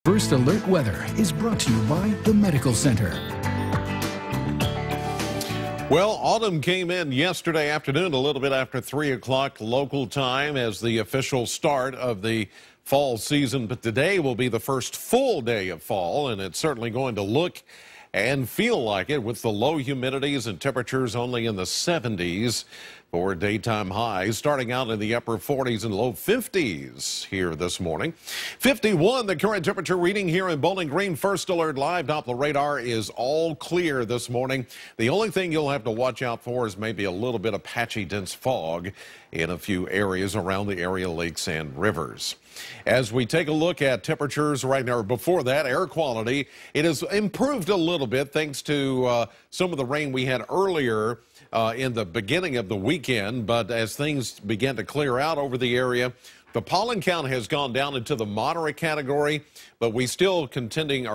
First Alert Weather is brought to you by the Medical Center. Well, autumn came in yesterday afternoon, a little bit after 3 o'clock local time as the official start of the fall season. But today will be the first full day of fall, and it's certainly going to look and feel like it with the low humidities and temperatures only in the 70s for daytime highs, starting out in the upper 40s and low 50s here this morning. 51, the current temperature reading here in Bowling Green. First Alert Live Doppler radar is all clear this morning. The only thing you'll have to watch out for is maybe a little bit of patchy dense fog in a few areas around the area lakes and rivers. As we take a look at temperatures right now, before that, air quality, it has improved a little bit thanks to some of the rain we had earlier in the beginning of the weekend. But as things began to clear out over the area, the pollen count has gone down into the moderate category, but we still contending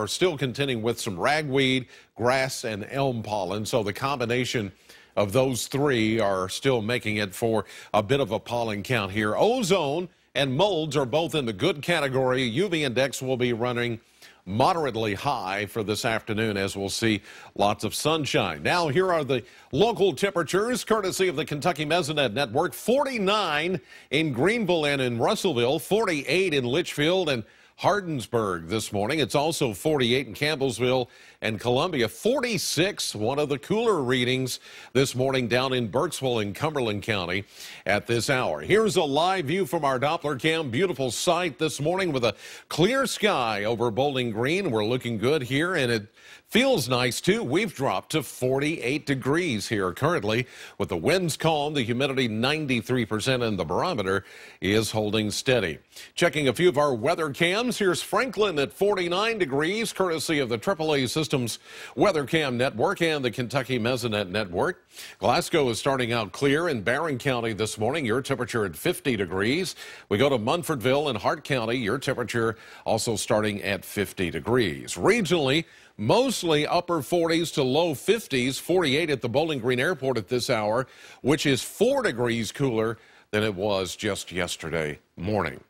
with some ragweed, grass, and elm pollen. So the combination of those three are still making it for a bit of a pollen count here. Ozone and molds are both in the good category. UV index will be running moderately high for this afternoon as we'll see lots of sunshine. Now here are the local temperatures courtesy of the Kentucky Mesonet Network. 49 in Greenville and in Russellville, 48 in Litchfield and Hardinsburg this morning. It's also 48 in Campbellsville and Columbia. 46, one of the cooler readings this morning down in Burkesville in Cumberland County at this hour. Here's a live view from our Doppler cam. Beautiful sight this morning with a clear sky over Bowling Green. We're looking good here, and it feels nice too. We've dropped to 48 degrees here currently with the winds calm, the humidity 93%, and the barometer is holding steady. Checking a few of our weather cams. Here's Franklin at 49 degrees, courtesy of the AAA Systems Weather Cam Network and the Kentucky Mesonet Network. Glasgow is starting out clear in Barron County this morning. Your temperature at 50 degrees. We go to Munfordville in Hart County. Your temperature also starting at 50 degrees. Regionally, mostly upper 40s to low 50s, 48 at the Bowling Green Airport at this hour, which is 4 degrees cooler than it was just yesterday morning.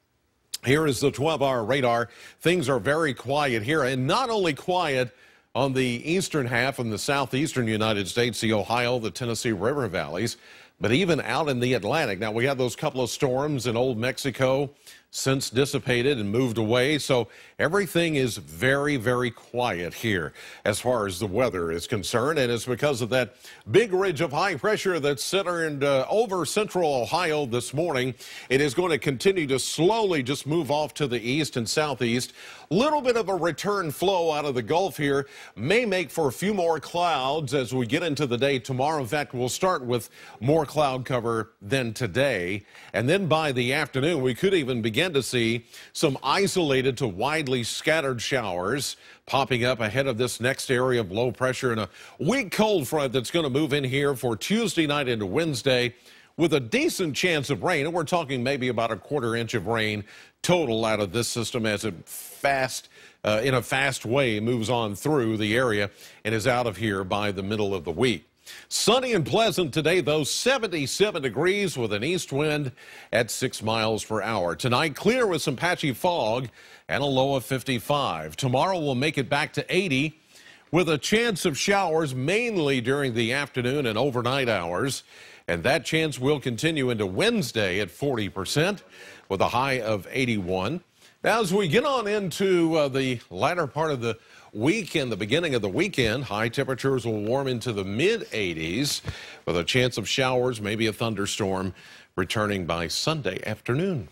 Here is the 12-hour radar. Things are very quiet here, and not only quiet on the eastern half in the southeastern United States, the Ohio, the Tennessee River valleys, but even out in the Atlantic. Now, we had those couple of storms in Old Mexico since dissipated and moved away, so everything is very, very quiet here as far as the weather is concerned, and it's because of that big ridge of high pressure that's centered over central Ohio this morning. It is going to continue to slowly just move off to the east and southeast. Little bit of a return flow out of the Gulf here may make for a few more clouds as we get into the day tomorrow. In fact, we'll start with more cloud cover than today, and then by the afternoon we could even begin to see some isolated to widely scattered showers popping up ahead of this next area of low pressure and a weak cold front that's going to move in here for Tuesday night into Wednesday with a decent chance of rain. And we're talking maybe about a quarter inch of rain total out of this system as it in a fast way moves on through the area and is out of here by the middle of the week. Sunny and pleasant today, though, 77 degrees with an east wind at 6 miles per hour. Tonight, clear with some patchy fog and a low of 55. Tomorrow, we'll make it back to 80 with a chance of showers mainly during the afternoon and overnight hours. And that chance will continue into Wednesday at 40% with a high of 81. Now, as we get on into the latter part of the week and the beginning of the weekend, high temperatures will warm into the mid-80s with a chance of showers, maybe a thunderstorm returning by Sunday afternoon.